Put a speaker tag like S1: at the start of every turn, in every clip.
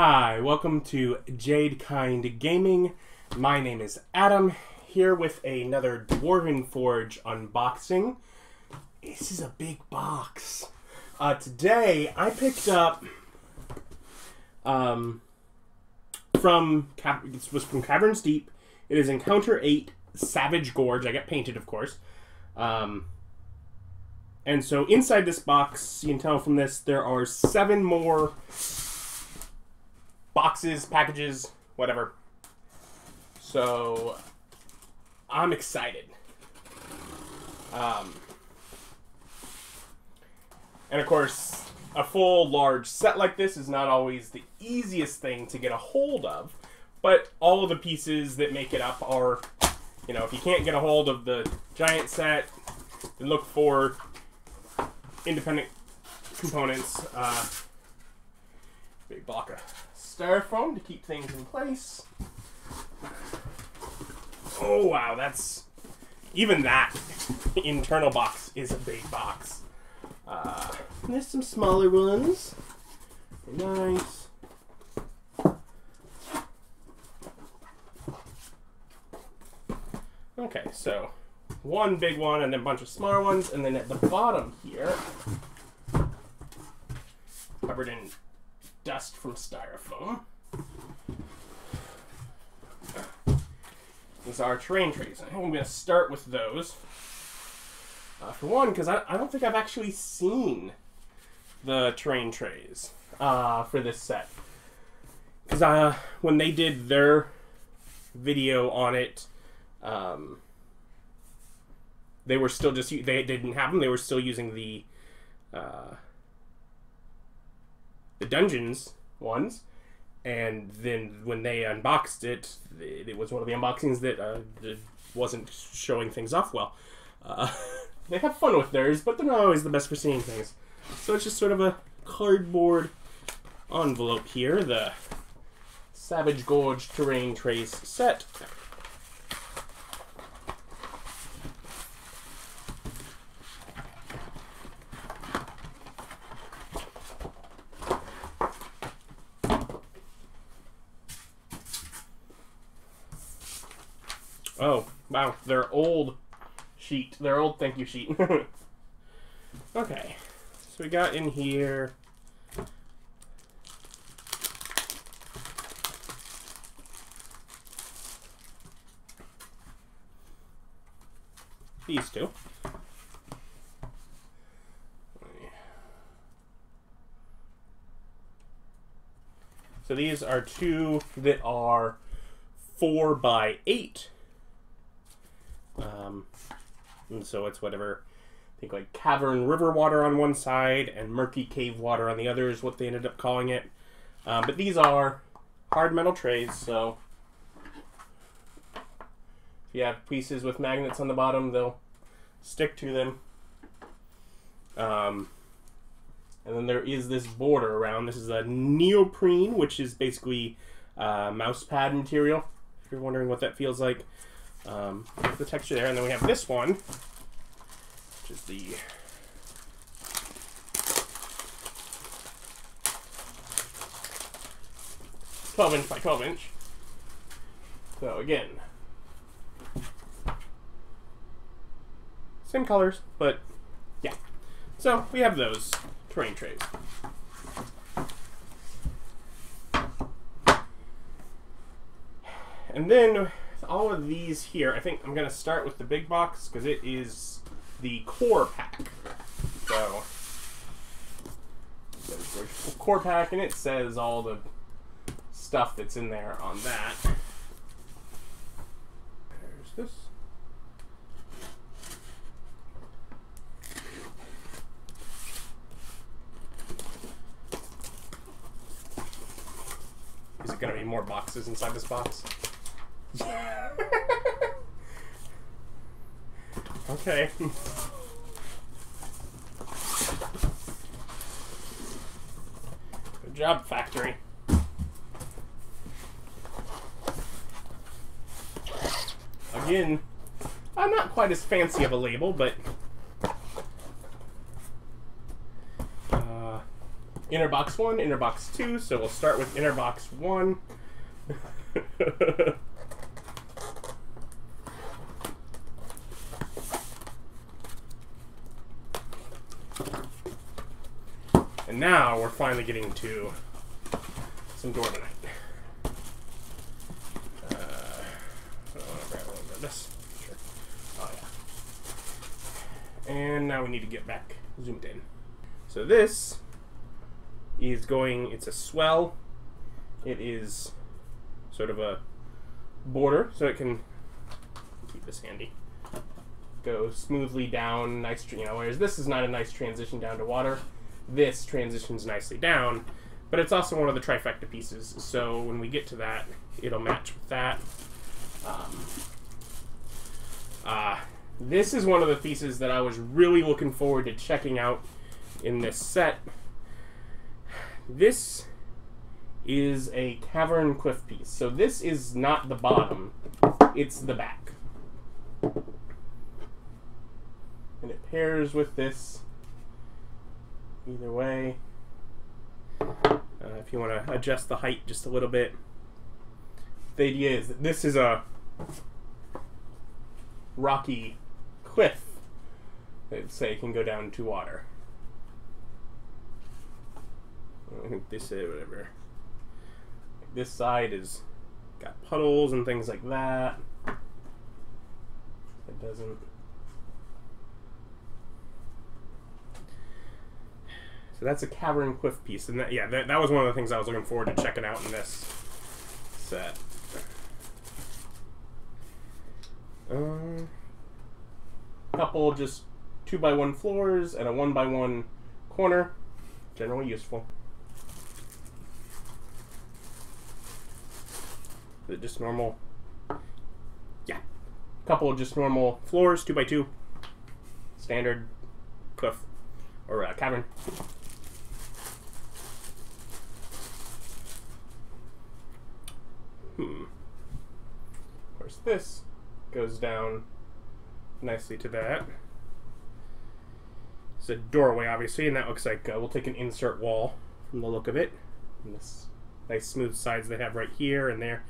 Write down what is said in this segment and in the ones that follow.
S1: Hi, welcome to Jade Kind Gaming. My name is Adam, here with another Dwarven Forge unboxing. This is a big box. Today, I picked up this was from Caverns Deep. It is Encounter 8 Savage Gorge. I got painted, of course. And so inside this box, you can tell from this, there are 7 more boxes, packages, whatever. So I'm excited. And of course, a full large set like this is not always the easiest thing to get a hold of, but all of the pieces that make it up are, you know, if you can't get a hold of the giant set, then look for independent components. Big block of styrofoam to keep things in place. Oh wow, that's even that internal box is a big box. There's some smaller ones. Nice. Okay, so one big one and then a bunch of smaller ones, and then at the bottom here, covered in dust from styrofoam, is our terrain trays. I think I'm going to start with those. For one, because I don't think I've actually seen the terrain trays for this set. Because when they did their video on it, they were still just, they didn't have them, they were still using the dungeons ones, and then when they unboxed it, it was one of the unboxings that wasn't showing things off well. They have fun with theirs, but they're not always the best for seeing things. So it's just sort of a cardboard envelope here, the Savage Gorge Terrain Trays set. Oh, wow, they're old sheet. They're old thank you sheet. Okay, so we got in here these two. So these are two that are 4x8. And so it's whatever, I think like Cavern River water on one side and Murky Cave water on the other is what they ended up calling it. But these are hard metal trays, so if you have pieces with magnets on the bottom, they'll stick to them. And then there is this border around. This is a neoprene, which is basically mouse pad material, if you're wondering what that feels like. The texture there, and then we have this one, which is the "12" by 12". So again, same colors, but yeah. So we have those terrain trays. And then all of these here, I think I'm going to start with the big box because it is the core pack. So, there's the core pack, and it says all the stuff that's in there on that. There's this. Is it going to be more boxes inside this box? Okay. Good job, factory. Again, I'm not quite as fancy of a label, but inner box 1, inner box 2, so we'll start with inner box 1. And now we're finally getting to some Dwarvenite. I want to grab a little bit of this. Sure. Oh yeah. And now we need to get back zoomed in. So this is going, it's a swell. It is sort of a border, so it can keep this handy. Go smoothly down, nice, whereas this is not a nice transition down to water. This transitions nicely down, but it's also one of the trifecta pieces, so when we get to that, it'll match with that. This is one of the pieces that I was really looking forward to checking out in this set. This is a Cavern Cliff piece, so this is not the bottom, it's the back. And it pairs with this either way. If you want to adjust the height just a little bit. The idea is that this is a rocky cliff that, say, can go down to water. I think this is whatever. This side is got puddles and things like that. It doesn't. So that's a Cavern Cliff piece, and that was one of the things I was looking forward to checking out in this set. Couple just 2x1 floors and a 1x1 corner, generally useful. Is it just normal? Yeah, couple of just normal floors, 2x2, standard cliff or cavern. Of course, this goes down nicely to that. It's a doorway, obviously, and that looks like we'll take an insert wall from the look of it. And this nice smooth sides they have right here and there.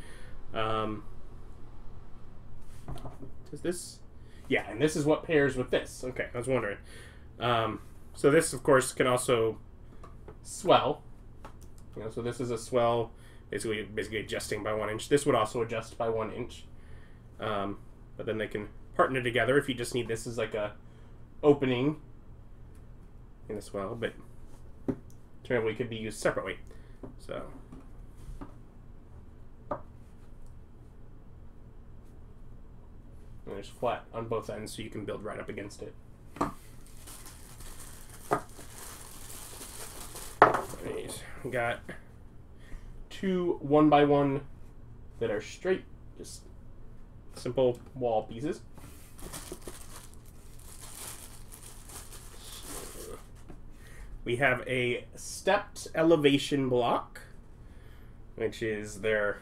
S1: Does this? Yeah, and this is what pairs with this. Okay, I was wondering. So this, of course, can also swell. So this is a swell. Basically adjusting by 1 inch. This would also adjust by 1 inch. But then they can partner together if you just need this as like a opening in a swell, but alternatively could be used separately. So and there's flat on both ends so you can build right up against it. Right. We got 2 1x1 that are straight, just simple wall pieces. We have a stepped elevation block, which is their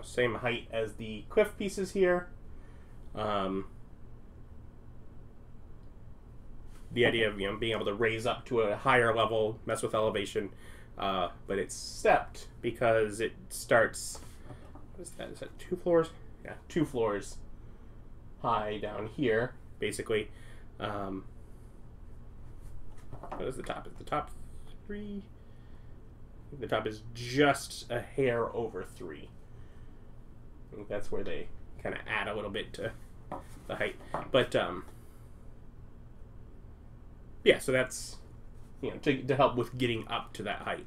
S1: same height as the cliff pieces here. The idea of being able to raise up to a higher level, mess with elevation. But it's stepped because it starts, what is that? Is that 2 floors? Yeah, 2 floors high down here, basically. What is the top? Is the top 3? I think the top is just a hair over 3. I think that's where they kind of add a little bit to the height. But, yeah, so that's, to help with getting up to that height.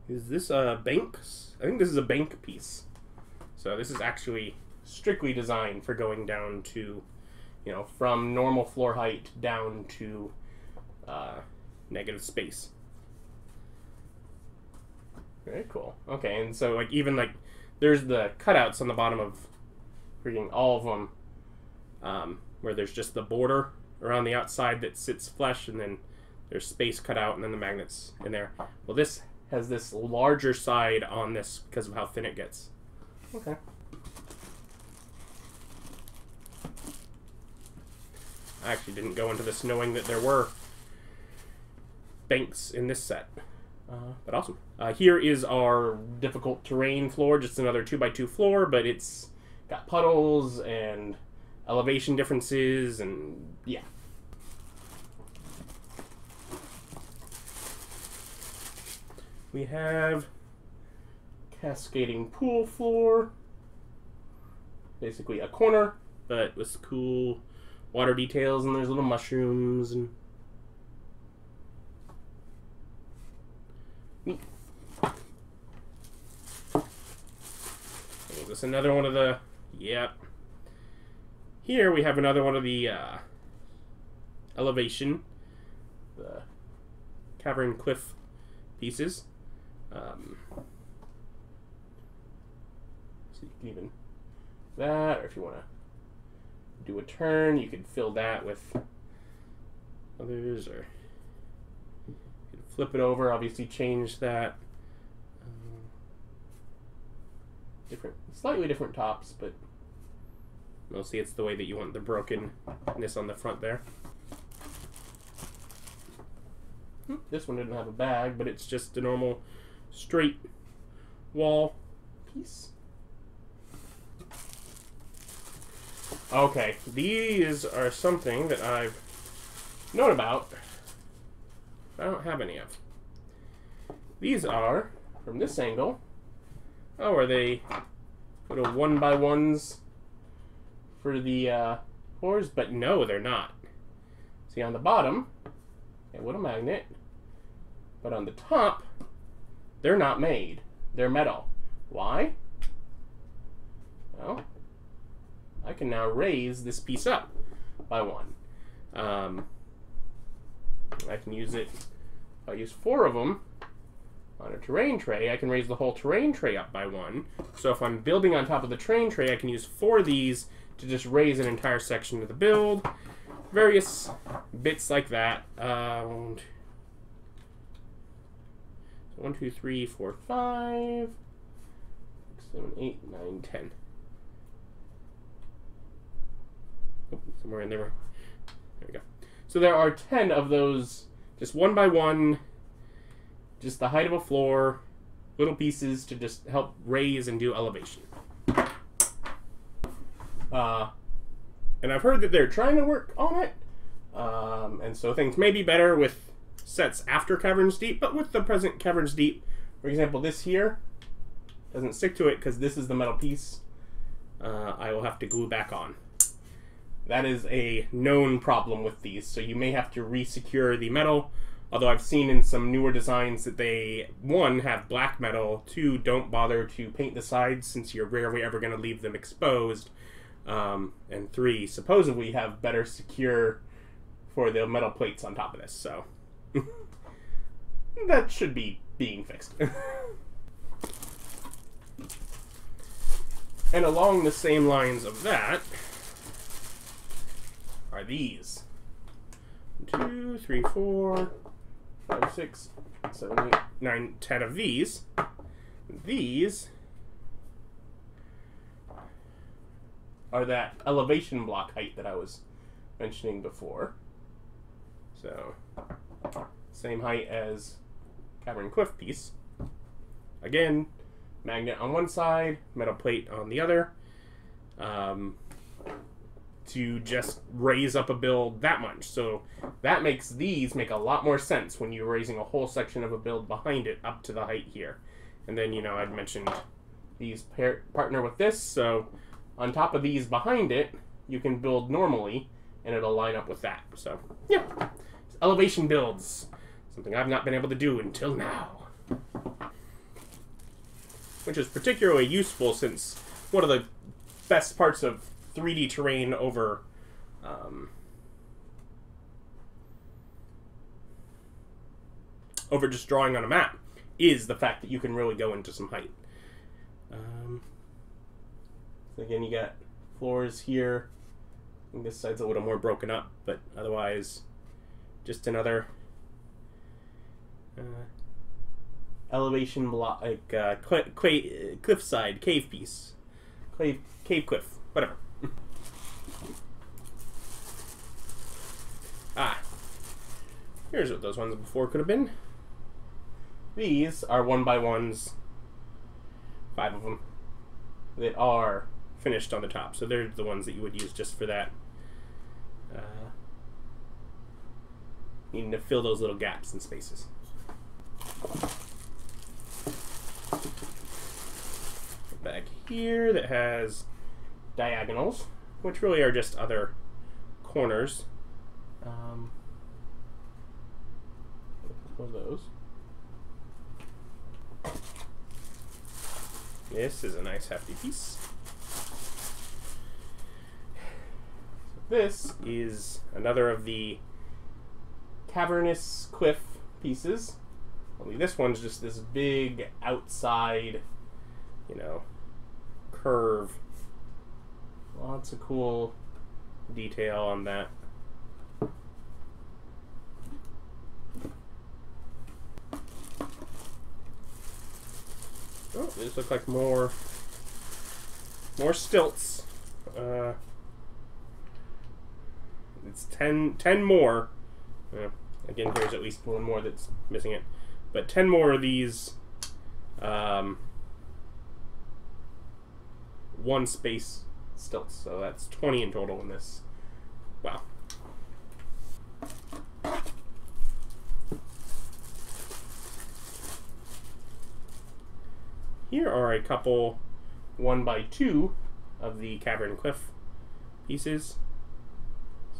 S1: Is this a bank? I think this is a bank piece. So this is actually strictly designed for going down to, from normal floor height down to negative space. Very cool. Okay, and so even there's the cutouts on the bottom of freaking all of them, where there's just the border around the outside that sits flush, and then there's space cut out, and then the magnets in there. Well, this has this larger side on this because of how thin it gets. Okay. I actually didn't go into this knowing that there were banks in this set. But awesome. Here is our difficult terrain floor, just another 2x2 floor, but it's got puddles and elevation differences, and yeah. We have cascading pool floor, basically a corner, but with cool water details, and there's little mushrooms and neat. Is this another one of the? Yep. Here we have another one of the elevation, the Cavern Cliff pieces. So you can even that, or if you want to do a turn, you can fill that with others, or you can flip it over. Obviously, change that. Slightly different tops, but mostly it's the way that you want the brokenness on the front there. This one didn't have a bag, but it's just a normal straight wall piece. Okay, these are something that I've known about. I don't have any of. These are, from this angle, oh, are they little 1x1s for the floors? But no, they're not. See, on the bottom, a little magnet, but on the top, they're not made. They're metal. Why? Well, I can now raise this piece up by one. I can use it, if I use 4 of them on a terrain tray, I can raise the whole terrain tray up by one. So if I'm building on top of the terrain tray, I can use 4 of these to just raise an entire section of the build. Various bits like that. 1, 2, 3, 4, 5, 6, 7, 8, 9, 10. Oh, somewhere in there. There we go. So there are 10 of those, just 1x1, just the height of a floor, little pieces to just help raise and do elevation. And I've heard that they're trying to work on it, and so things may be better with sets after Caverns Deep, but with the present Caverns Deep, for example, this here doesn't stick to it because this is the metal piece. I will have to glue back on. That is a known problem with these, so you may have to re-secure the metal, although I've seen in some newer designs that they, 1, have black metal, 2, don't bother to paint the sides since you're rarely ever going to leave them exposed, and 3, supposedly have better secure for the metal plates on top of this, so that should be being fixed. And along the same lines of that are these. 1, 2, 3, 4, 5, 6, 7, 8, 9, 10 of these. These are that elevation block height that I was mentioning before. So, same height as Cavern Cliff piece. Again, magnet on one side, metal plate on the other. To just raise up a build that much. So that makes these make a lot more sense when you're raising a whole section of a build behind it up to the height here. And then, you know, I'd mentioned these partner with this, so on top of these behind it, you can build normally, and it'll line up with that. So, yeah. Elevation builds. Something I've not been able to do until now. Which is particularly useful since one of the best parts of 3D terrain over just drawing on a map is the fact that you can really go into some height. So again, you got floors here. I think this side's a little more broken up, but otherwise just another elevation block, like cliffside cave piece, cave cliff, whatever. Here's what those ones before could have been. These are 1x1s, 5 of them, that are finished on the top. So they're the ones that you would use just for that. Needing to fill those little gaps and spaces. Back here that has diagonals, which really are just other corners. What are those? This is a nice hefty piece. This is another of the Cavern Cliff pieces. Only this one's just this big outside, you know, curve. Lots of cool detail on that. Oh, these look like more stilts. It's 10 more. Again, here's at least one more that's missing it. But 10 more of these one space stilts. So that's 20 in total in this. Wow. Here are a couple 1x2 of the Cavern Cliff pieces.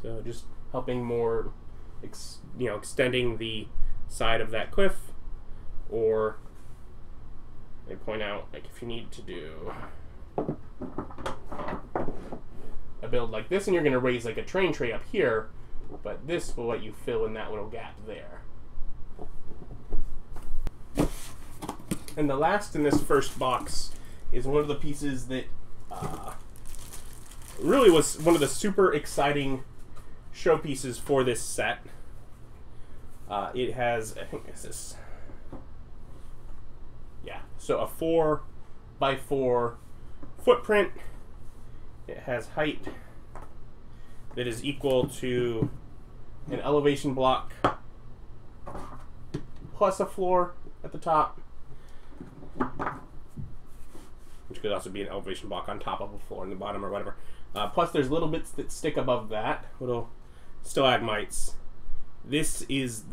S1: So just helping more, extending the side of that cliff, or they point out, like, if you need to do a build like this, and you're going to raise like a train tray up here, but this will let you fill in that little gap there. And the last in this first box is one of the pieces that really was one of the super exciting showpieces for this set. It has, I think this is, yeah, so a 4x4 footprint. It has height that is equal to an elevation block plus a floor at the top, which could also be an elevation block on top of a floor in the bottom or whatever. Plus there's little bits that stick above that, little stalagmites. This is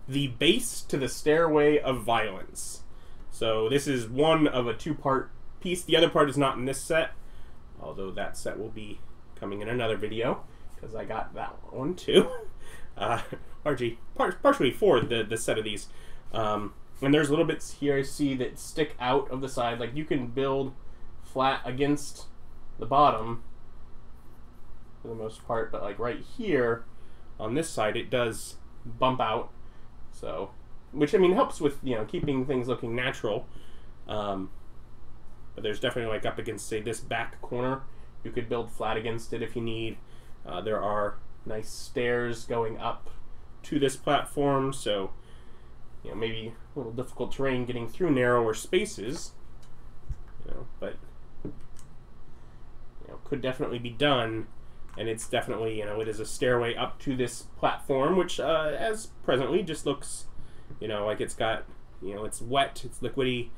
S1: the base to the Stairway of Violence. So this is one of a two-part piece. The other part is not in this set, although that set will be coming in another video, because I got that one too. Partially for the set of these. And there's little bits here I see that stick out of the side. Like, you can build flat against the bottom for the most part, but like right here on this side it does bump out, so, which, I mean, helps with, keeping things looking natural. But there's definitely, like, up against, say, this back corner, you could build flat against it if you need. There are nice stairs going up to this platform, so maybe a little difficult terrain getting through narrower spaces, but could definitely be done. And it's definitely, it is a stairway up to this platform, which as presently just looks, like it's got, it's wet, it's liquidy,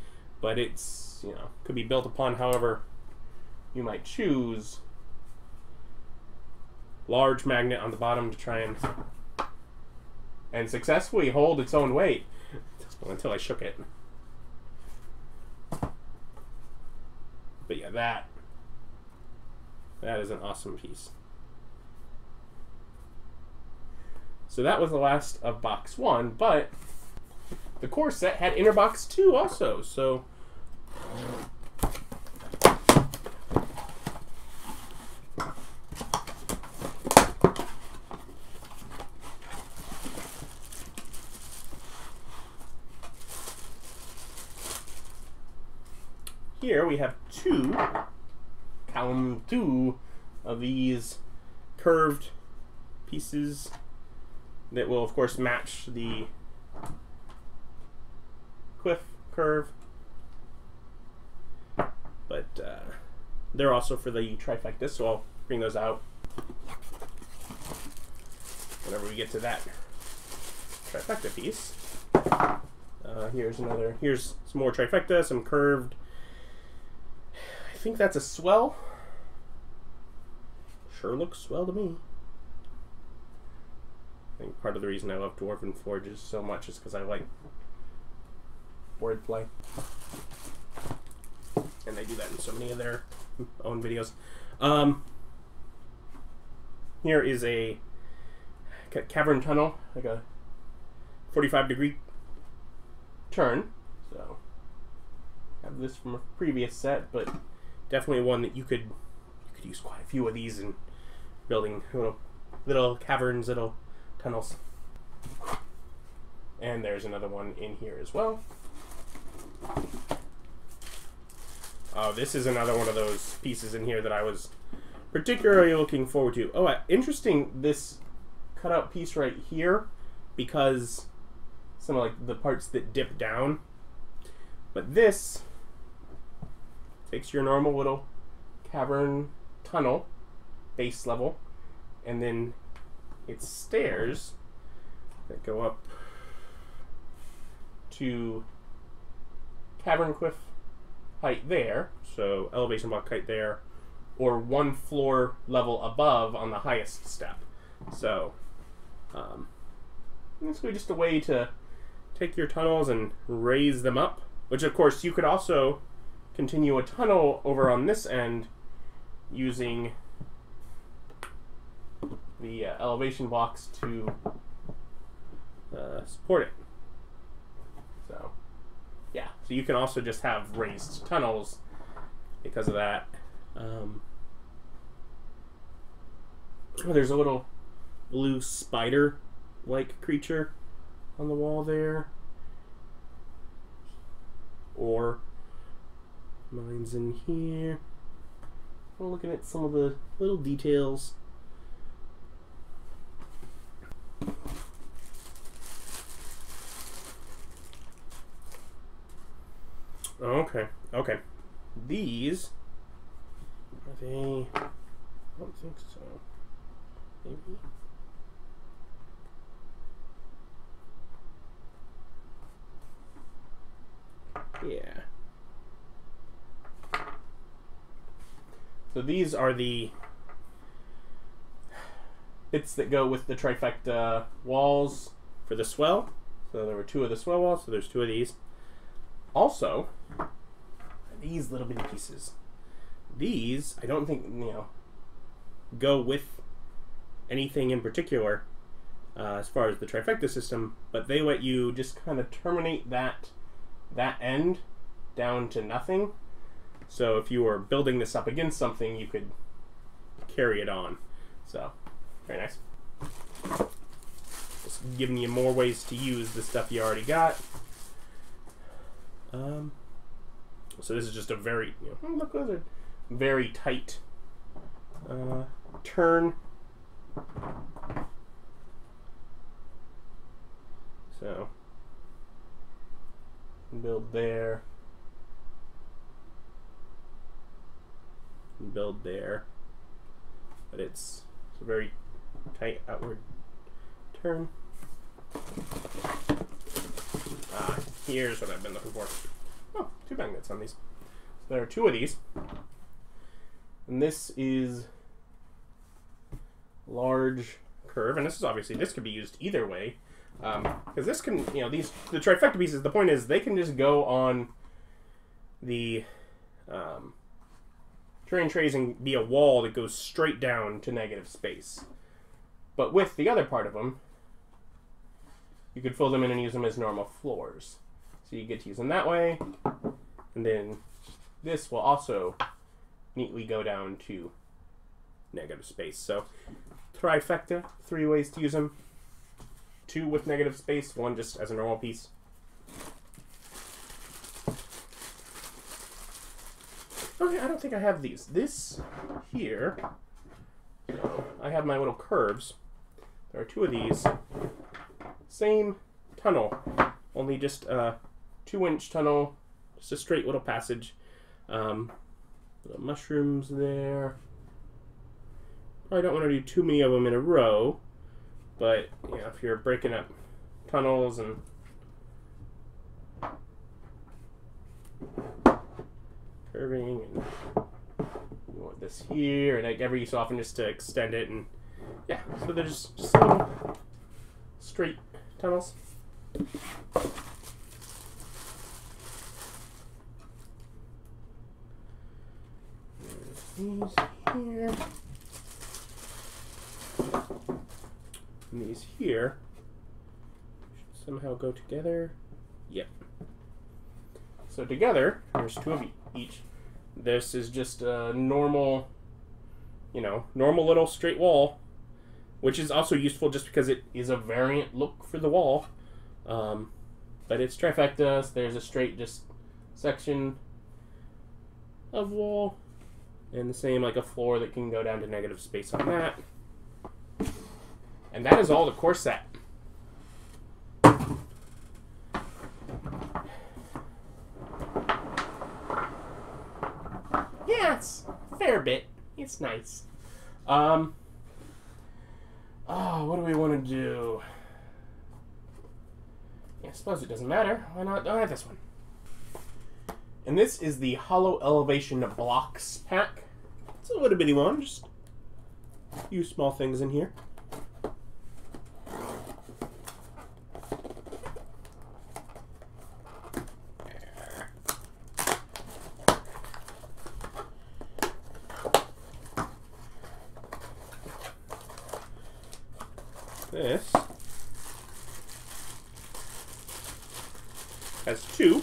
S1: but it's, could be built upon however you might choose. Large magnet on the bottom to try and successfully hold its own weight. Well, until I shook it. But yeah, that is an awesome piece. So that was the last of box 1, but the core set had inner box 2 also, so here we have two of these curved pieces that will, of course, match the cliff curve, but they're also for the trifecta, so I'll bring those out. whenever we get to that trifecta piece. Here's some more trifecta, some curved. I think that's a swell. Sure looks swell to me. I think part of the reason I love Dwarven Forges so much is because I like wordplay. And they do that in so many of their own videos. Here is a Cavern Tunnel, like a 45-degree turn. So, I have this from a previous set, but definitely one that you could use quite a few of these in building little caverns, little tunnels. And there's another one in here as well. Oh, this is another one of those pieces in here that I was particularly looking forward to. Oh, interesting, this cutout piece right here, because some of like the parts that dip down. But this takes your normal little cavern tunnel base level, and then it's stairs that go up to Cavern Cliff height there, so elevation block height there, or one floor level above on the highest step. So basically just a way to take your tunnels and raise them up, which of course you could also continue a tunnel over on this end using the elevation blocks to support it. So yeah, so you can also just have raised tunnels because of that. Oh, there's a little blue spider-like creature on the wall there. Or mine's in here. I'm looking at some of the little details. Okay, okay. These are they? I don't think so. Maybe. Yeah. So these are the bits that go with the trifecta walls for the swell. So there were two of the swell walls, so there's two of these. Also, these little bitty pieces. These, I don't think, go with anything in particular as far as the trifecta system, but they let you just kind of terminate that end down to nothing. So if you were building this up against something, you could carry it on. So, very nice. Just giving you more ways to use the stuff you already got. So this is just a very, look, those are very tight turn. So build there, and build there, but it's a very tight outward turn. Here's what I've been looking for. Oh, two magnets on these. So there are two of these. And this is large curve, and this is obviously, this could be used either way. Because this can, the trifecta pieces, the point is they can just go on the terrain trays and be a wall that goes straight down to negative space. But with the other part of them, you could fill them in and use them as normal floors. So you get to use them that way, and then this will also neatly go down to negative space. So trifecta, 3 ways to use them. 2 with negative space, 1 just as a normal piece. Okay, I don't think I have these. This here, so I have my little curves. There are 2 of these. Same tunnel, only just a 2-inch tunnel, just a straight little passage. Little mushrooms there. Probably don't want to do too many of them in a row, But you know, if you're breaking up tunnels and curving, and you want this here, and like every so often just to extend it, and yeah, so they're just little straight tunnels. These here. And these here should somehow go together. Yep. So together, there's 2 of each. This is just a normal, you know, normal little straight wall, which is also useful just because it is a variant look for the wall. But it's trifecta, so there's a straight just section of wall, and the same like a floor that can go down to negative space on that. And that is all the core set. Yeah, it's a fair bit. It's nice. Oh, what do we want to do? Yeah, I suppose it doesn't matter. Why not? I'll have this one. And this is the Hollow Elevation Blocks pack. It's a little bitty one, just a few small things in here. This has 2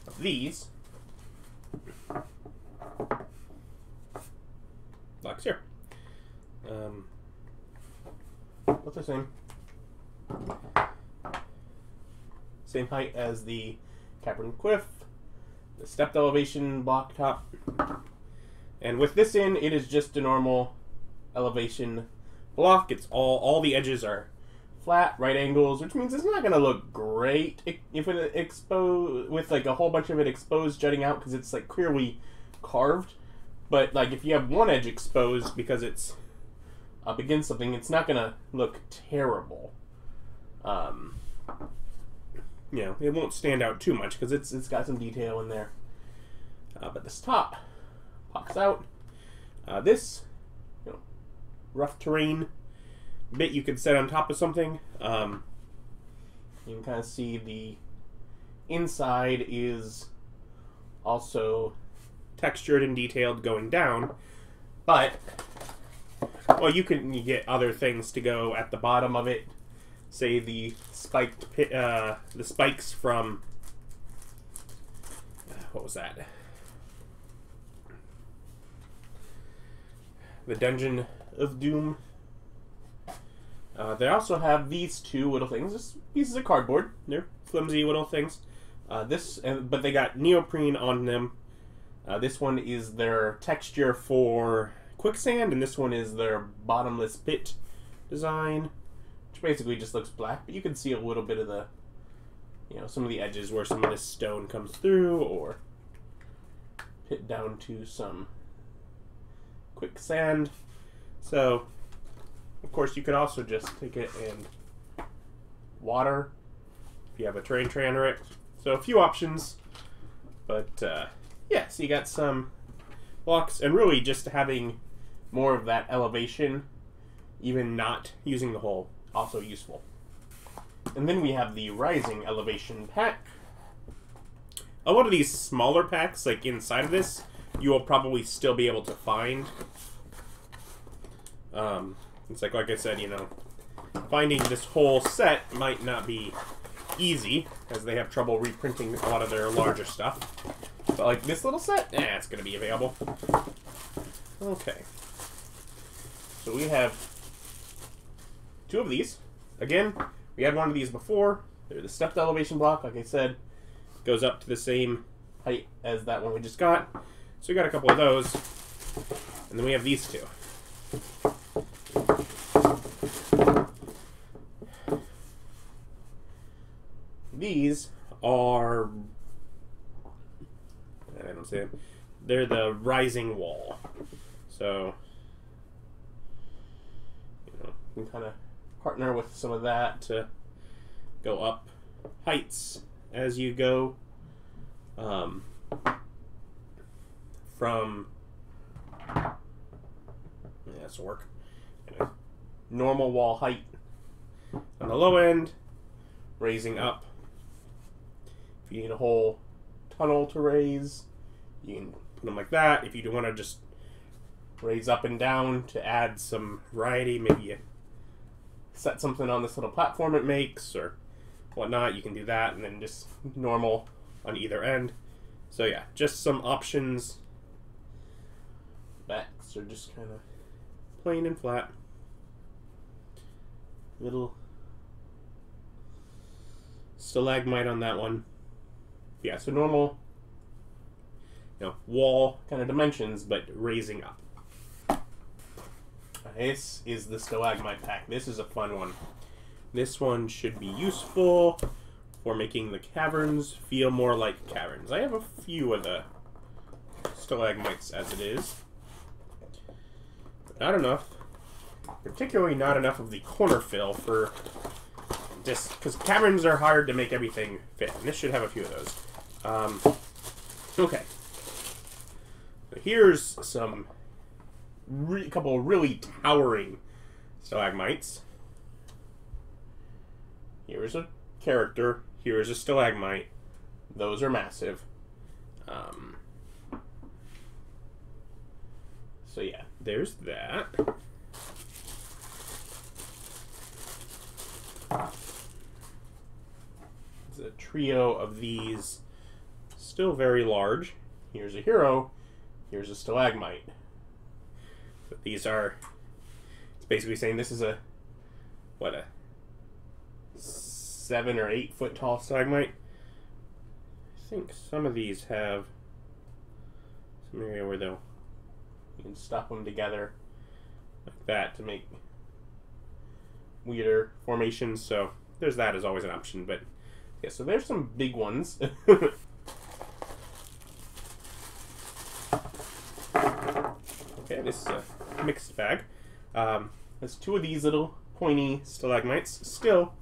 S1: of these blocks here. What's the same height as the Cavern Cliff, the stepped elevation block top. And with this in, it is just a normal elevation block. It's all the edges are flat, right angles, which means it's not going to look great if it exposed with like a whole bunch of it exposed jutting out because it's like clearly carved. But like if you have one edge exposed because it's up against something, it's not going to look terrible. You know, it won't stand out too much because it's got some detail in there. But this top pops out. This, you know, rough terrain bit you could set on top of something. You can kind of see the inside is also textured and detailed going down, but well, you get other things to go at the bottom of it. Say the the spikes from what was that? The Dungeon of Doom. They also have these 2 little things. Just pieces of cardboard. They're flimsy little things. But they got neoprene on them. This one is their texture for quicksand, and this one is their bottomless pit design, which basically just looks black. But you can see a little bit of the, you know, some of the edges where some of this stone comes through, or pit down to some quicksand. So, of course, you could also just take it and water if you have a terrain tray under it. So a few options, but yeah, so you got some blocks, and really just having more of that elevation, even not using the hole, also useful. And then we have the Rising Elevation Pack. A lot of these smaller packs, like inside of this, you will probably still be able to find. It's like I said, you know, finding this whole set might not be easy, as they have trouble reprinting a lot of their larger stuff. But like this little set, it's going to be available. Okay. So we have 2 of these. Again, we had one of these before. They're the stepped elevation block, like I said. Goes up to the same height as that one we just got. So we got a couple of those. And then we have these 2. These are, I don't say them. They're the rising wall. So, you know, you can kind of partner with some of that to go up heights as you go from this will work. Anyway, normal wall height on the low end, raising up. If you need a whole tunnel to raise, you can put them like that. If you want to just raise up and down to add some variety, maybe you set something on this little platform it makes or whatnot, you can do that, and then just normal on either end. So yeah, just some options. Backs are just kind of plain and flat. Little stalagmite on that one. Yeah, so normal, wall kind of dimensions, but raising up. This is the Stalagmite Pack. This is a fun one. This one should be useful for making the caverns feel more like caverns. I have a few of the stalagmites as it is. But not enough. Particularly not enough of the corner fill for this, because caverns are hard to make everything fit. And this should have a few of those. Okay. So here's some couple of really towering stalagmites. Here's a character. Here's a stalagmite. Those are massive. So yeah, there's that. It's a trio of these, still very large. Here's a hero. Here's a stalagmite. So these are, it's basically saying this is a 7 or 8 foot tall stalagmite. I think some of these have some area where you can stop them together like that to make weirder formations. So there's that as always an option. But yeah, so there's some big ones. Okay, this is a mixed bag. There's 2 of these little pointy stalagmites, still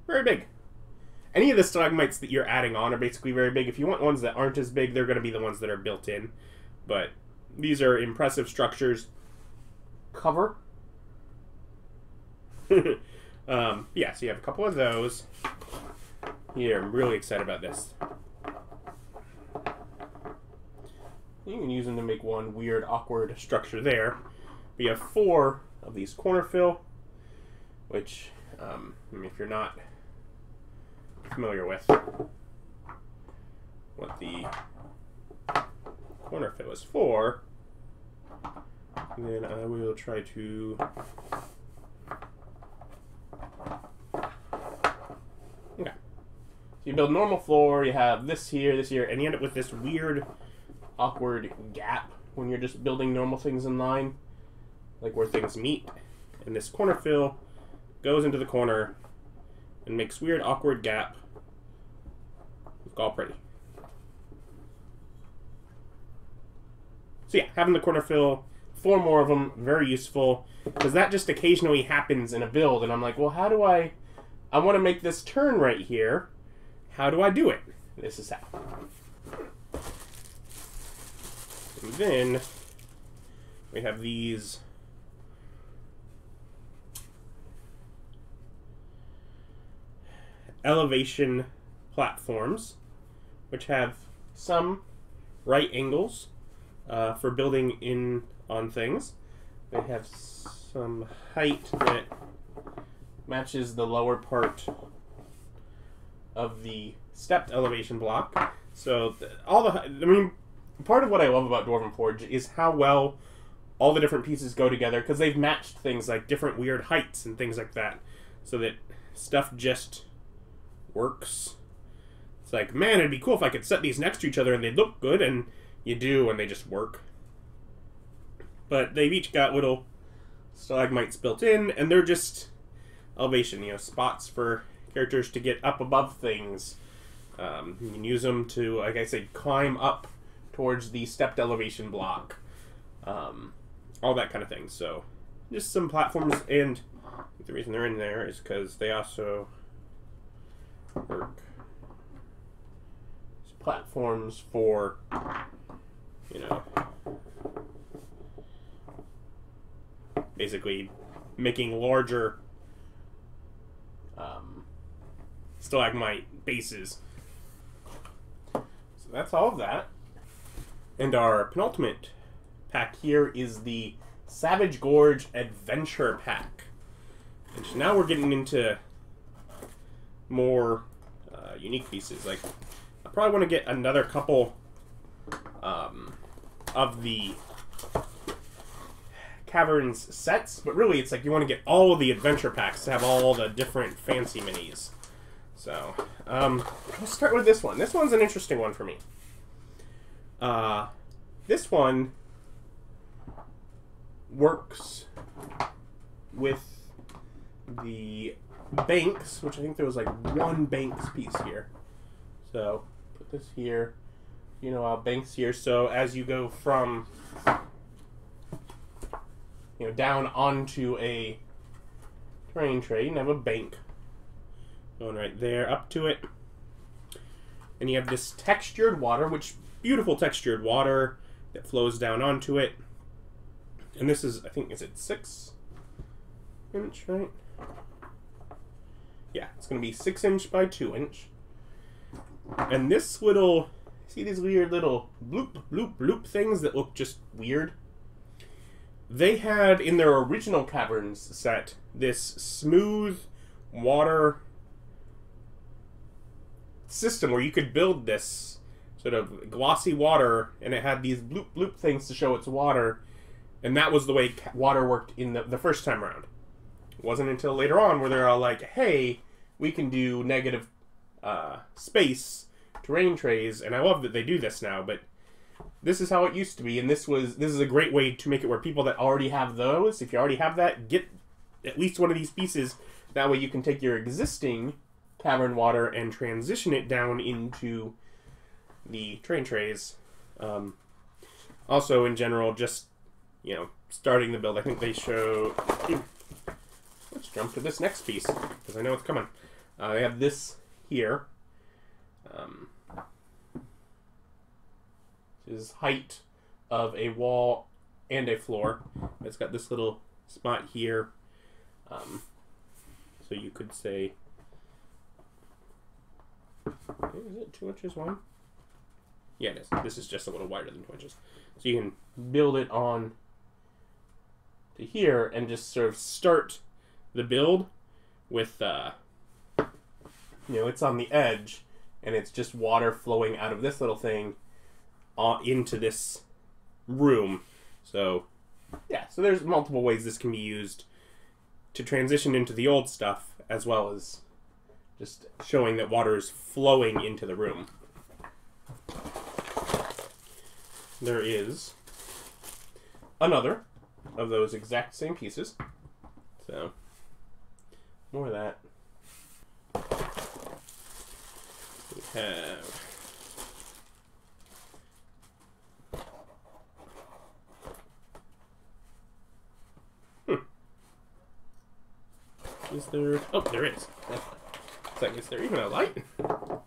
S1: very big. Any of the stalagmites that you're adding on are basically very big. If you want ones that aren't as big, they're going to be the ones that are built in. But these are impressive structures. Cover. Yeah, so you have a couple of those. Here, I'm really excited about this. You can use them to make one weird, awkward structure there. But you have 4 of these corner fill, which, if you're not familiar with what the corner fill is for, then I will try to... Okay. So you build normal floor, you have this here, and you end up with this weird, awkward gap when you're just building normal things in line, like where things meet. And this corner fill goes into the corner and makes weird, awkward gap. Look all pretty. So yeah, having the corner fill, 4 more of them, very useful, because that just occasionally happens in a build, and I'm like, well, how do I want to make this turn right here. How do I do it? This is how. And then we have these elevation platforms, which have some right angles for building in on things. They have some height that matches the lower part of the stepped elevation block. So part of what I love about Dwarven Forge is how well all the different pieces go together, because they've matched things like different weird heights and things like that, so that stuff just works. It's like, man, it'd be cool if I could set these next to each other and they'd look good, and you do, and they just work. But they've each got little stalagmites built in, and they're just elevation, spots for characters to get up above things. You can use them to, like I said, climb up towards the stepped elevation block. All that kind of thing. So, just some platforms, and The reason they're in there is because they also work as platforms for, you know, basically making larger stalagmite bases. So that's all of that. And our penultimate pack here is the Savage Gorge Adventure Pack. And so now we're getting into more unique pieces. Like, I probably want to get another couple of the Caverns sets, but really it's like you want to get all of the adventure packs to have all the different fancy minis. So, let's start with this one. This one's an interesting one for me. This one works with the banks, which I think there was like one banks piece here. So, put this here, you know, banks here. So as you go from, you know, down onto a terrain tray, you can have a bank going right there up to it. And you have this textured water, which beautiful textured water that flows down onto it. And this is, I think, is it 6-inch, right? Yeah, it's going to be 6-inch by 2-inch. And this little, see these weird little bloop, bloop, bloop things that look just weird? They had, in their original Caverns set, this smooth water system where you could build this sort of glossy water, and it had these bloop, bloop things to show it's water. And that was the way water worked in the first time around. It wasn't until later on where they're all like, hey, we can do negative space terrain trays, and I love that they do this now, but this is how it used to be, and this is a great way to make it where people that already have those, if you already have that, get at least one of these pieces. That way you can take your existing cavern water and transition it down into the terrain trays. Also, in general, just, you know, starting the build, I think they show... Let's jump to this next piece, because I know it's coming. They have this here. This is height of a wall and a floor. It's got this little spot here. So you could say... Is it 2 inches wide? Yeah, it is. This is just a little wider than 2 inches. So you can build it on to here and just sort of start the build with, you know, it's on the edge, and it's just water flowing out of this little thing into this room. So, yeah, so there's multiple ways this can be used to transition into the old stuff, as well as just showing that water is flowing into the room. There is another of those exact same pieces. So, more of that. We have... Is there... Oh, there is. It's like, is there even a light? So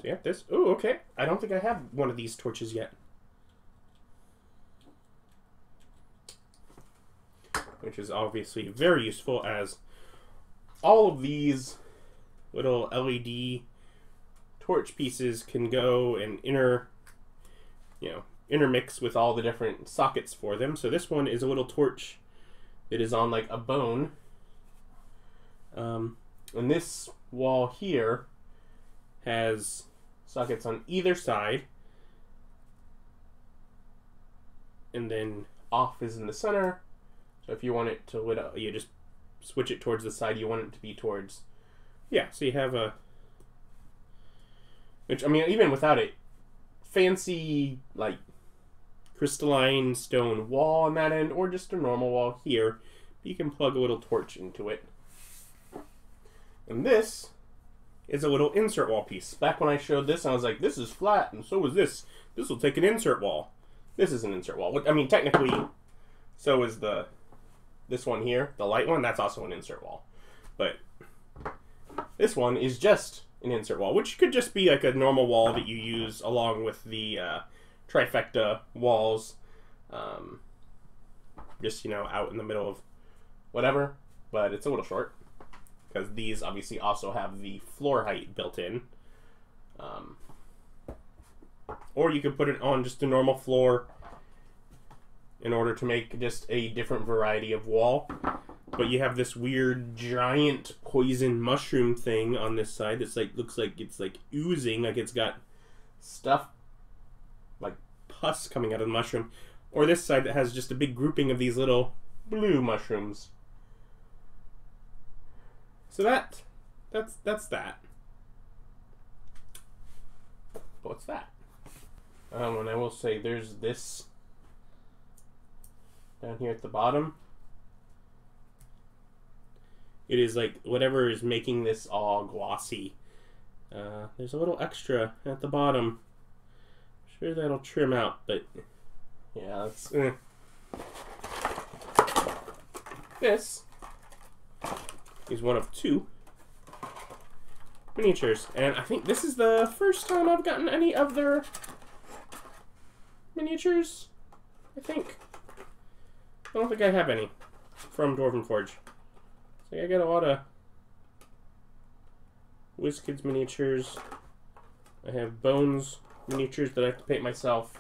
S1: you have this. Oh, okay. I don't think I have one of these torches yet. Which is obviously very useful, as all of these little LED torch pieces can go and intermix with all the different sockets for them. So this one is a little torch that is on like a bone. And this wall here has sockets on either side, and then off is in the center. So if you want it to lit up, you just switch it towards the side you want it to be towards. Yeah, so you have a... Which, I mean, even without it, fancy, like, crystalline stone wall on that end, or just a normal wall here. You can plug a little torch into it. And this is a little insert wall piece. Back when I showed this, I was like, this is flat, and so is this. This will take an insert wall. This is an insert wall. I mean, technically, so is the This one here, the light one, that's also an insert wall. But this one is just an insert wall, which could just be like a normal wall that you use along with the trifecta walls. Just, you know, out in the middle of whatever. But it's a little short, because these obviously also have the floor height built in. Or you could put it on just a normal floor in order to make just a different variety of wall. But you have this weird giant poison mushroom thing on this side that's like, looks like it's like oozing, like it's got stuff like pus coming out of the mushroom. Or this side that has just a big grouping of these little blue mushrooms. So that's that. What's that? And I will say there's this down here at the bottom. It is like whatever is making this all glossy. There's a little extra at the bottom. I'm sure that'll trim out, but yeah, it's This is one of 2 miniatures, and I think this is the first time I've gotten any of their miniatures. I think. I don't think I have any from Dwarven Forge. So I got a lot of WizKids miniatures. I have Bones miniatures that I have to paint myself.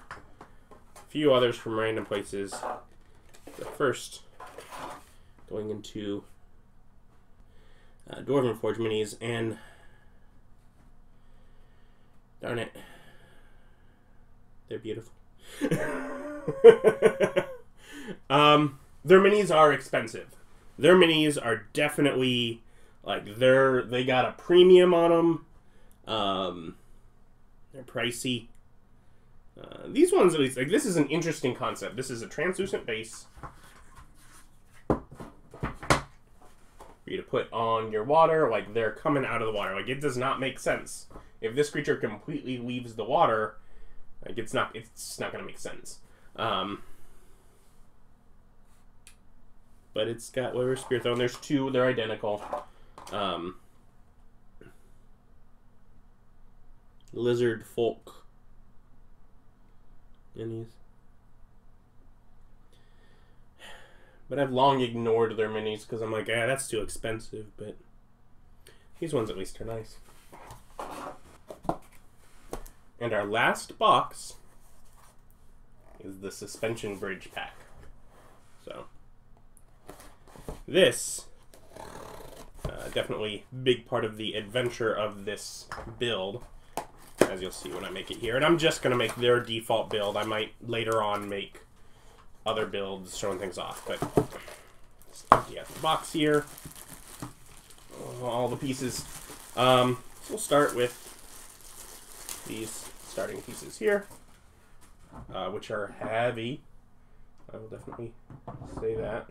S1: A few others from random places. But first, going into Dwarven Forge minis, and darn it, they're beautiful. Their minis are expensive. Their minis are definitely like they got a premium on them. They're pricey. These ones at least, like, this is an interesting concept. This is a translucent base for you to put on your water. Like, they're coming out of the water. Like, it does not make sense if this creature completely leaves the water. Like, it's not going to make sense. But it's got whatever Spear Throw, and there's 2. They're identical. Lizard Folk minis. But I've long ignored their minis because I'm like, that's too expensive. But these ones at least are nice. And our last box is the Suspension Bridge Pack. So this definitely big part of the adventure of this build, as you'll see when I make it here. And I'm just going to make their default build. I might later on make other builds showing things off. But yeah, the box here, all the pieces. So we'll start with these starting pieces here, which are heavy. I will definitely say that.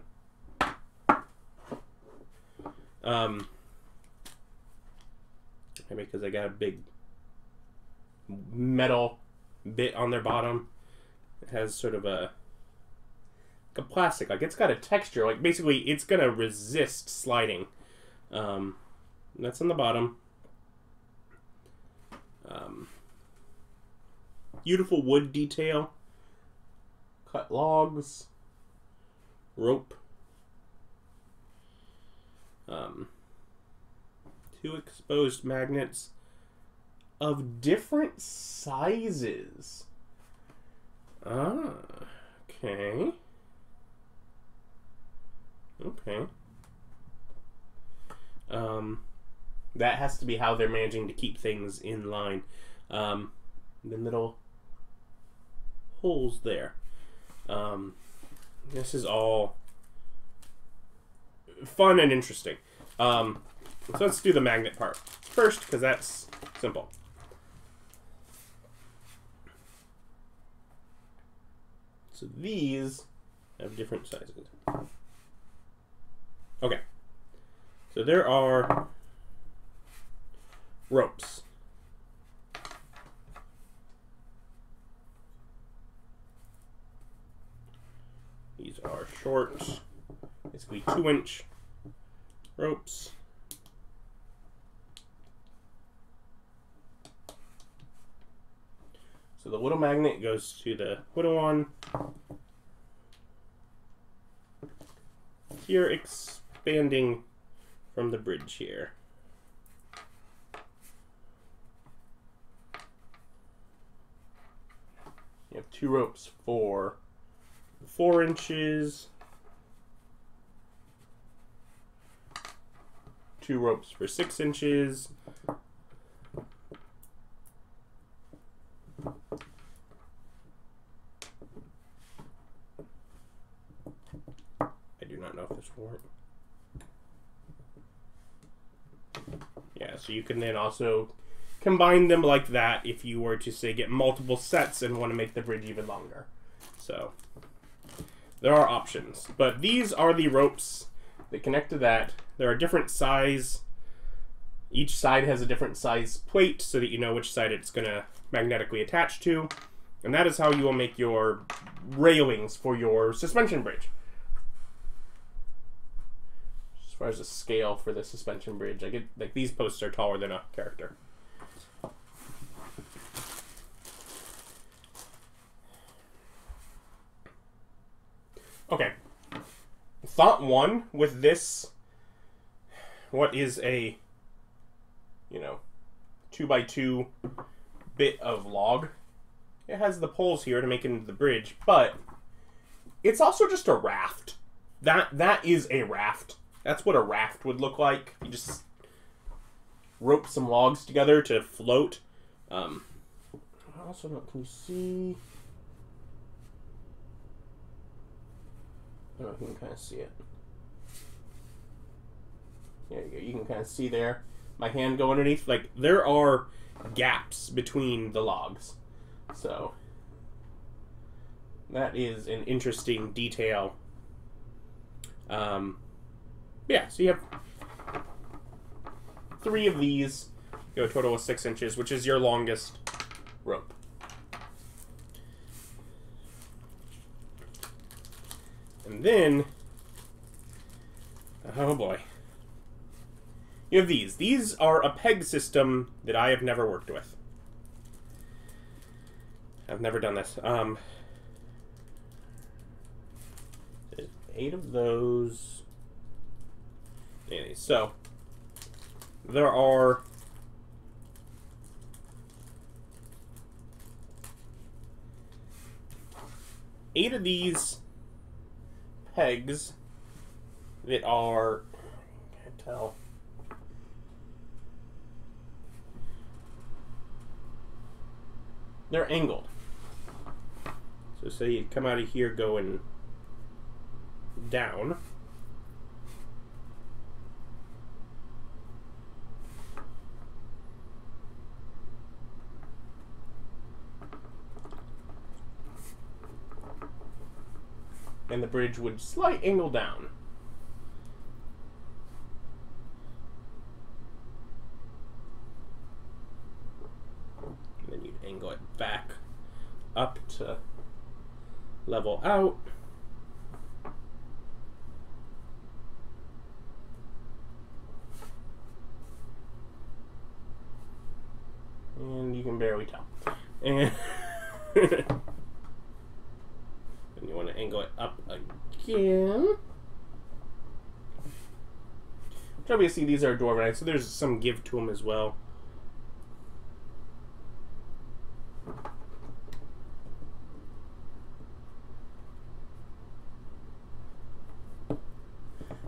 S1: Maybe because I got a big metal bit on their bottom. It has sort of a plastic, like it's got a texture, like basically it's gonna resist sliding. That's on the bottom. Beautiful wood detail, cut logs, rope, 2 exposed magnets of different sizes. Okay. Okay. That has to be how they're managing to keep things in line. The little holes there. This is all fun and interesting. So let's do the magnet part first, because that's simple. So these have different sizes. Okay. So there are ropes. These are short basically 2-inch ropes. So the widow magnet goes to the widow one. Here, expanding from the bridge here. You have 2 ropes for 4 inches. 2 ropes for 6 inches. I do not know if this will work. Yeah, so you can then also combine them like that if you were to, say, get multiple sets and want to make the bridge even longer. So there are options. But these are the ropes that connect to that. There are different size. Each side has a different size plate so that you know which side it's going to magnetically attach to. And that is how you will make your railings for your suspension bridge. As far as the scale for the suspension bridge, I get like these posts are taller than a character. Okay. Thought 1 with this, what is a, 2x2 bit of log. It has the poles here to make it into the bridge, but it's also just a raft. That is a raft. That's what a raft would look like. You just rope some logs together to float. I also don't, can you see? I don't know if you can kind of see it. There you go. You can kind of see there. My hand go underneath. Like, there are gaps between the logs. So, that is an interesting detail. Yeah, so you have 3 of these. You go a total of 6 inches, which is your longest rope. And then, oh boy, you have these. These are a peg system that I have never worked with. I've never done this. There's 8 of those. So, there are 8 of these pegs that are, I can't tell, they're angled. So say you come out of here going down. And the bridge would slight angle down. And then you'd angle it back up to level out. And you can barely tell. And and you want to angle it up again. Which obviously these are Dwarven, so there's some give to them as well.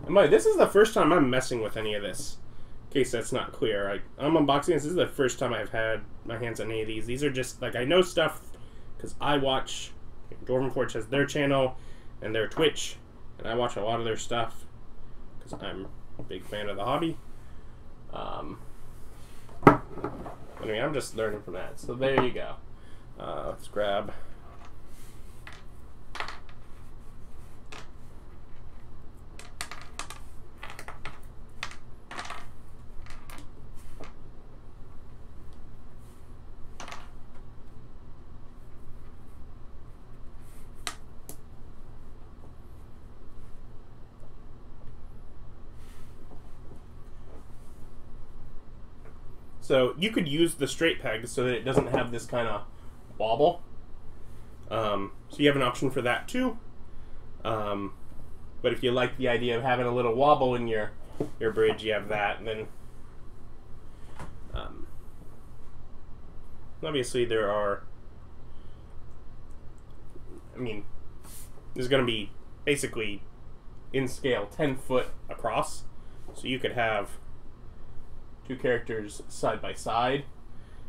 S1: And by the way, this is the first time I'm messing with any of this. In case that's not clear. I'm unboxing this. This is the first time I've had my hands on any of these. These are just, like, I know stuff because I watch, Dwarven Forge has their channel and their Twitch, and I watch a lot of their stuff because I'm a big fan of the hobby. Anyway, I'm just learning from that. So there you go. Let's grab... So you could use the straight pegs so that it doesn't have this kind of wobble. So you have an option for that too. But if you like the idea of having a little wobble in your bridge, you have that. And then obviously there are, I mean, there's going to be basically in scale 10 foot across. So you could have two characters side by side.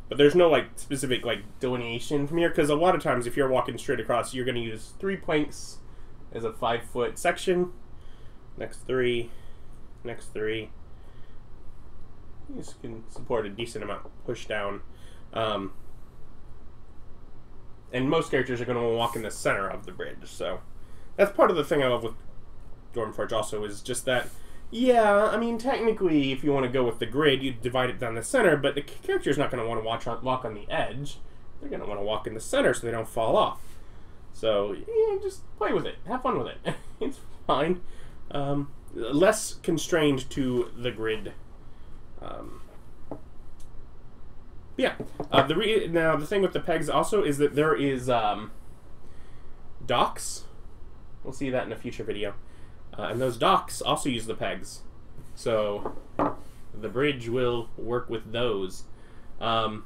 S1: But there's no like specific like delineation from here, because a lot of times if you're walking straight across, you're going to use 3 planks as a 5 foot section. Next 3, next 3. This can support a decent amount push down. And most characters are going to walk in the center of the bridge, so that's part of the thing I love with Dwarven Forge also, is just that, yeah, I mean, technically, if you want to go with the grid, you divide it down the center, but the character's not going to want to walk on the edge. They're going to want to walk in the center so they don't fall off. So, yeah, just play with it. Have fun with it. It's fine. Less constrained to the grid. Yeah. Now, the thing with the pegs also is that there is docks. We'll see that in a future video. And those docks also use the pegs. So the bridge will work with those. Yeah,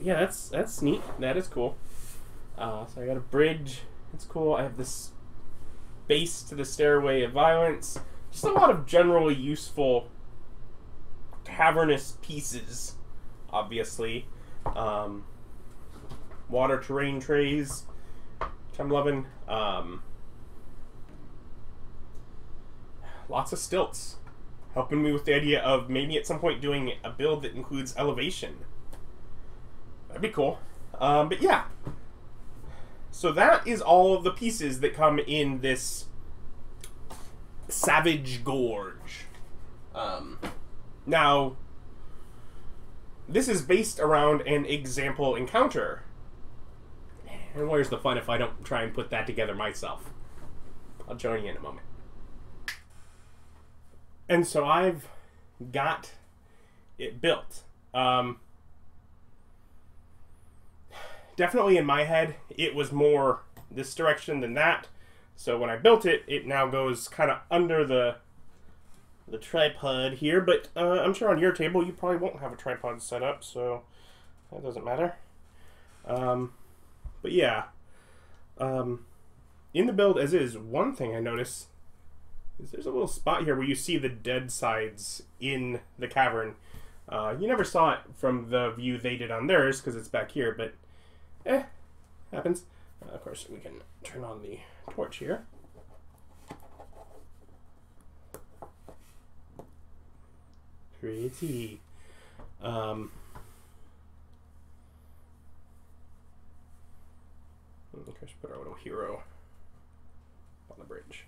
S1: that's neat. That is cool. So I got a bridge. It's cool. I have this base to the Stairway of Violence. Just a lot of generally useful cavernous pieces, obviously. Water terrain trays, which I'm loving. Lots of stilts, helping me with the idea of maybe at some point doing a build that includes elevation. That'd be cool. But yeah. So that is all of the pieces that come in this Savage Gorge. Now, this is based around an example encounter. And where's the fun if I don't try and put that together myself? I'll join you in a moment. And so I've got it built. Definitely in my head, it was more this direction than that. So when I built it, it now goes kind of under the tripod here. But I'm sure on your table, you probably won't have a tripod set up, so that doesn't matter. But yeah, in the build as is, one thing I notice is there's a little spot here where you see the dead sides in the cavern. You never saw it from the view they did on theirs because it's back here, but happens. Of course, we can turn on the torch here. Pretty. Of course, put our little hero on the bridge.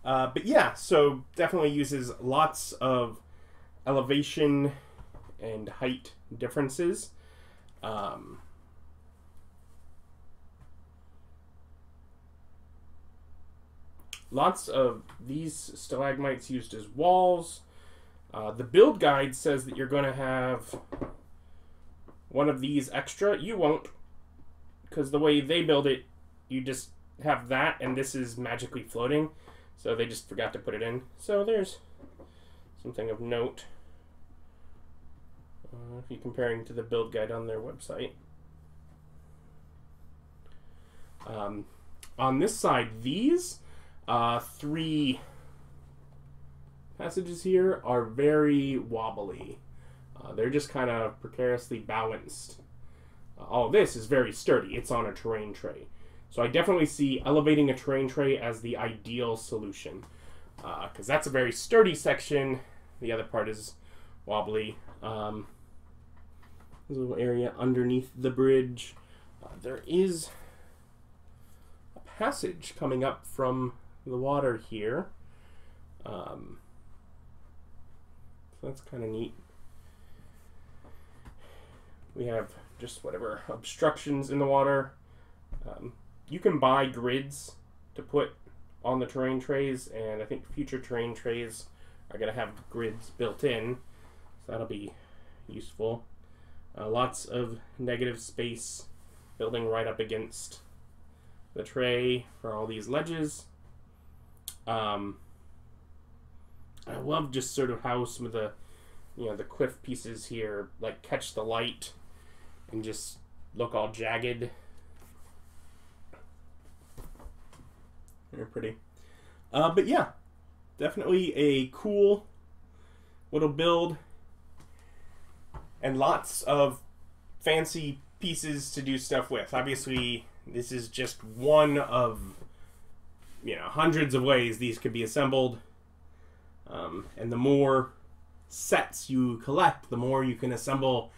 S1: But yeah, so definitely uses lots of elevation and height differences. Lots of these stalagmites used as walls. The build guide says that you're going to have one of these extra. You won't, because the way they build it, you just have that, and this is magically floating. So they just forgot to put it in. So there's something of note. If you're comparing to the build guide on their website. On this side, these 3 passages here are very wobbly. They're just kind of precariously balanced. All of this is very sturdy. It's on a terrain tray. So I definitely see elevating a terrain tray as the ideal solution. Because that's a very sturdy section. The other part is wobbly. There's a little area underneath the bridge. There is a passage coming up from the water here. So that's kind of neat. We have just whatever obstructions in the water. You can buy grids to put on the terrain trays, and I think future terrain trays are going to have grids built in. So So that'll be useful. Lots of negative space building right up against the tray for all these ledges. I love just sort of how some of the, you know, the cliff pieces here like catch the light and just look all jagged. They're pretty. But yeah, definitely a cool little build and lots of fancy pieces to do stuff with. Obviously, this is just one of, you know, hundreds of ways these could be assembled. And the more sets you collect, the more you can assemble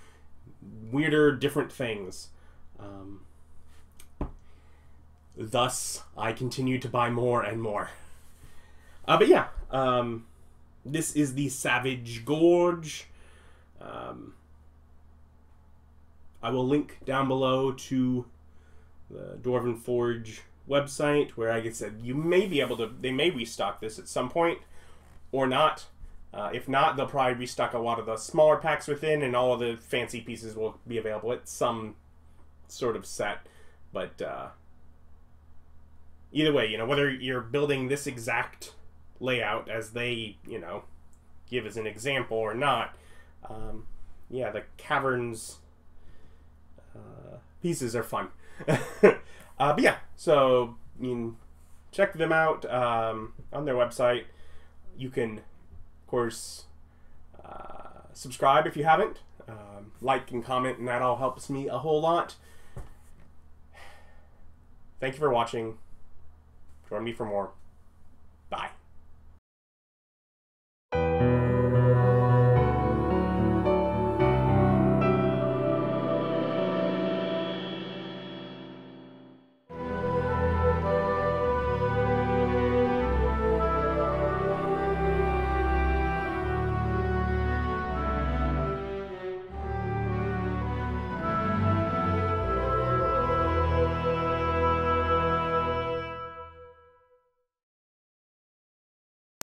S1: weirder, different things. Thus, I continue to buy more and more. But yeah, this is the Savage Gorge. I will link down below to the Dwarven Forge website, where, like I said, you may be able to, they may restock this at some point, or not. If not, they'll probably restock a lot of the smaller packs within, and all of the fancy pieces will be available at some sort of set. But either way, you know, whether you're building this exact layout as they, you know, give as an example or not, yeah, the Caverns pieces are fun. But yeah, so you can check them out on their website. You can, of course, subscribe if you haven't. Like and comment, and that all helps me a whole lot. Thank you for watching. Join me for more.